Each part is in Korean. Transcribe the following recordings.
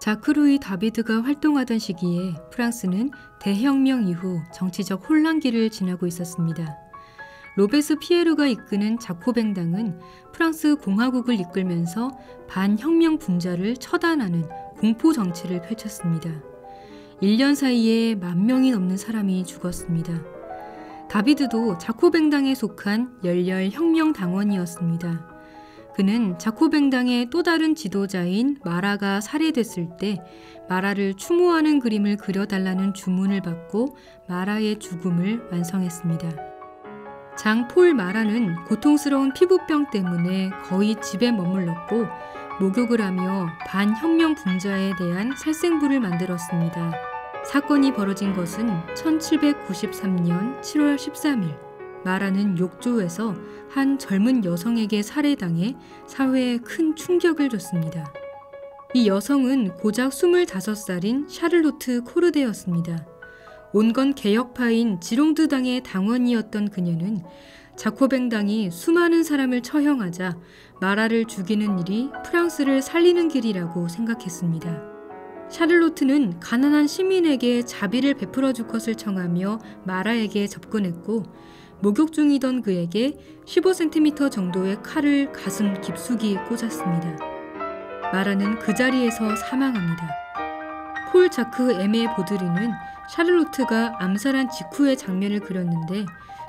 자크루이 다비드가 활동하던 시기에 프랑스는 대혁명 이후 정치적 혼란기를 지나고 있었습니다. 로베스피에르가 이끄는 자코뱅당은 프랑스 공화국을 이끌면서 반혁명 분자를 처단하는 공포 정치를 펼쳤습니다. 1년 사이에 10,000명이 넘는 사람이 죽었습니다. 다비드도 자코뱅당에 속한 열렬 혁명당원이었습니다. 그는 자코뱅당의 또 다른 지도자인 마라가 살해됐을 때 마라를 추모하는 그림을 그려달라는 주문을 받고 마라의 죽음을 완성했습니다. 장 폴 마라는 고통스러운 피부병 때문에 거의 집에 머물렀고 목욕을 하며 반혁명 분자에 대한 살생부를 만들었습니다. 사건이 벌어진 것은 1793년 7월 13일 마라는 욕조에서 한 젊은 여성에게 살해당해 사회에 큰 충격을 줬습니다. 이 여성은 고작 25살인 샤를로트 코르데였습니다. 온건 개혁파인 지롱드당의 당원이었던 그녀는 자코뱅당이 수많은 사람을 처형하자 마라를 죽이는 일이 프랑스를 살리는 길이라고 생각했습니다. 샤를로트는 가난한 시민에게 자비를 베풀어 줄 것을 청하며 마라에게 접근했고 목욕 중이던 그에게 15cm 정도의 칼을 가슴 깊숙이 꽂았습니다. 마라는 그 자리에서 사망합니다. 폴 자크 에메 보드리는 샤를로트가 암살한 직후의 장면을 그렸는데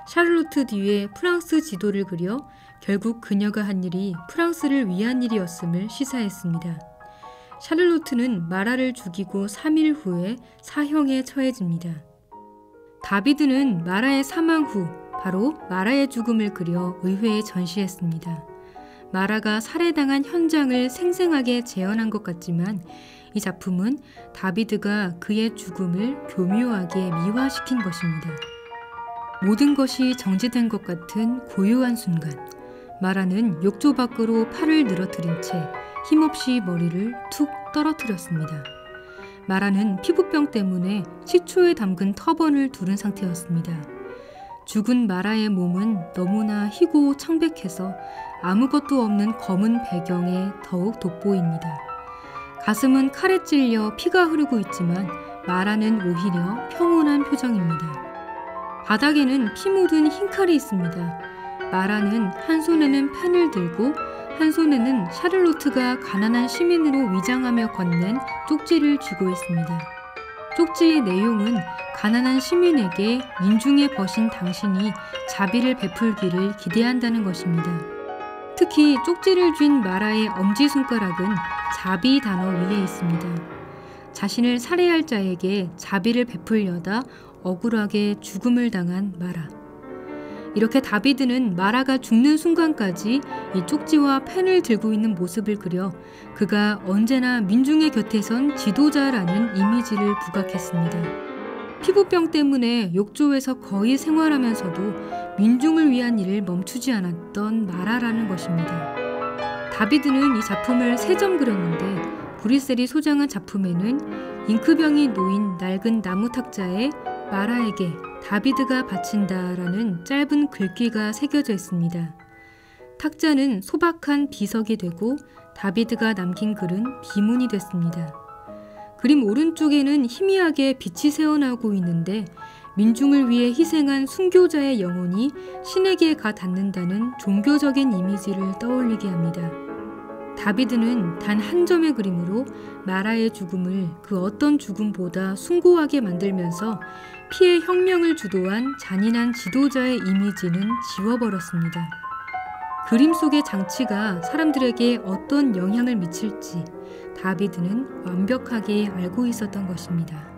샤를로트 뒤에 프랑스 지도를 그려 결국 그녀가 한 일이 프랑스를 위한 일이었음을 시사했습니다. 샤를로트는 마라를 죽이고 3일 후에 사형에 처해집니다. 다비드는 마라의 사망 후 바로 마라의 죽음을 그려 의회에 전시했습니다. 마라가 살해당한 현장을 생생하게 재현한 것 같지만 이 작품은 다비드가 그의 죽음을 교묘하게 미화시킨 것입니다. 모든 것이 정지된 것 같은 고요한 순간, 마라는 욕조 밖으로 팔을 늘어뜨린 채 힘없이 머리를 툭 떨어뜨렸습니다. 마라는 피부병 때문에 식초에 담근 터번을 두른 상태였습니다. 죽은 마라의 몸은 너무나 희고 청백해서 아무것도 없는 검은 배경에 더욱 돋보입니다. 가슴은 칼에 찔려 피가 흐르고 있지만 마라는 오히려 평온한 표정입니다. 바닥에는 피 묻은 흰 칼이 있습니다. 마라는 한 손에는 펜을 들고 한 손에는 샤를로트가 가난한 시민으로 위장하며 건넨 쪽지를 쥐고 있습니다. 쪽지의 내용은 가난한 시민에게 민중에 버신 당신이 자비를 베풀기를 기대한다는 것입니다. 특히 쪽지를 쥔 마라의 엄지손가락은 자비 단어 위에 있습니다. 자신을 살해할 자에게 자비를 베풀려다 억울하게 죽음을 당한 마라. 이렇게 다비드는 마라가 죽는 순간까지 이 쪽지와 펜을 들고 있는 모습을 그려 그가 언제나 민중의 곁에 선 지도자라는 이미지를 부각했습니다. 피부병 때문에 욕조에서 거의 생활하면서도 민중을 위한 일을 멈추지 않았던 마라라는 것입니다. 다비드는 이 작품을 3점 그렸는데 브뤼셀이 소장한 작품에는 잉크병이 놓인 낡은 나무 탁자에 마라에게 다비드가 바친다라는 짧은 글귀가 새겨져 있습니다. 탁자는 소박한 비석이 되고 다비드가 남긴 글은 비문이 됐습니다. 그림 오른쪽에는 희미하게 빛이 새어나오고 있는데 민중을 위해 희생한 순교자의 영혼이 신에게 가 닿는다는 종교적인 이미지를 떠올리게 합니다. 다비드는 단 한 점의 그림으로 마라의 죽음을 그 어떤 죽음보다 숭고하게 만들면서 피해 혁명을 주도한 잔인한 지도자의 이미지는 지워버렸습니다. 그림 속의 장치가 사람들에게 어떤 영향을 미칠지 다비드는 완벽하게 알고 있었던 것입니다.